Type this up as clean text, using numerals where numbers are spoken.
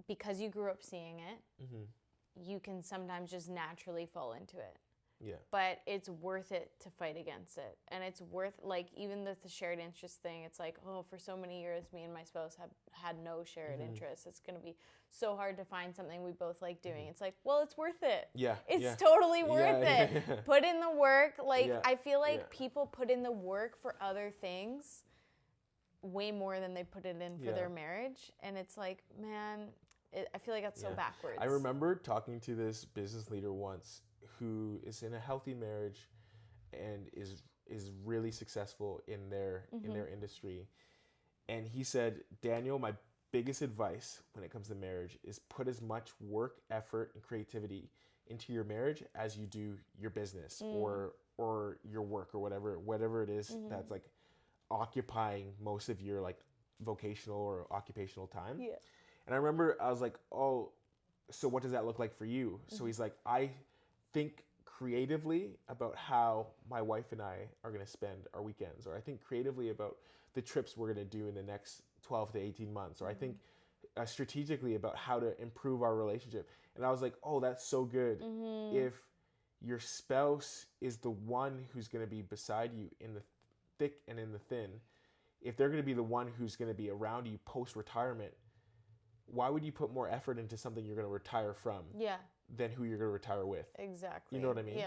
because you grew up seeing it, you can sometimes just naturally fall into it. Yeah. But it's worth it to fight against it. And it's worth, like, even the shared interest thing, it's like, oh, for so many years, me and my spouse have had no shared interest. It's going to be so hard to find something we both like doing. It's like, well, it's worth it. Yeah. It's totally worth it. Yeah. Put in the work. Like, Yeah. I feel like Yeah. people put in the work for other things way more than they put it in for their marriage. And it's like, man, I feel like that's so backwards. I remember talking to this business leader once who is in a healthy marriage and is really successful in their industry. And he said, Daniel, my biggest advice when it comes to marriage is put as much work, effort, and creativity into your marriage as you do your business or your work or whatever it is that's like occupying most of your like vocational or occupational time. Yeah. And I remember I was like, oh, so what does that look like for you? So he's like, I think creatively about how my wife and I are going to spend our weekends, or I think creatively about the trips we're going to do in the next 12 to 18 months, or I think strategically about how to improve our relationship. And I was like, oh, that's so good. If your spouse is the one who's going to be beside you in the thick and in the thin, if they're going to be the one who's going to be around you post-retirement, why would you put more effort into something you're going to retire from Yeah. than who you're going to retire with? Exactly. You know what I mean? Yeah.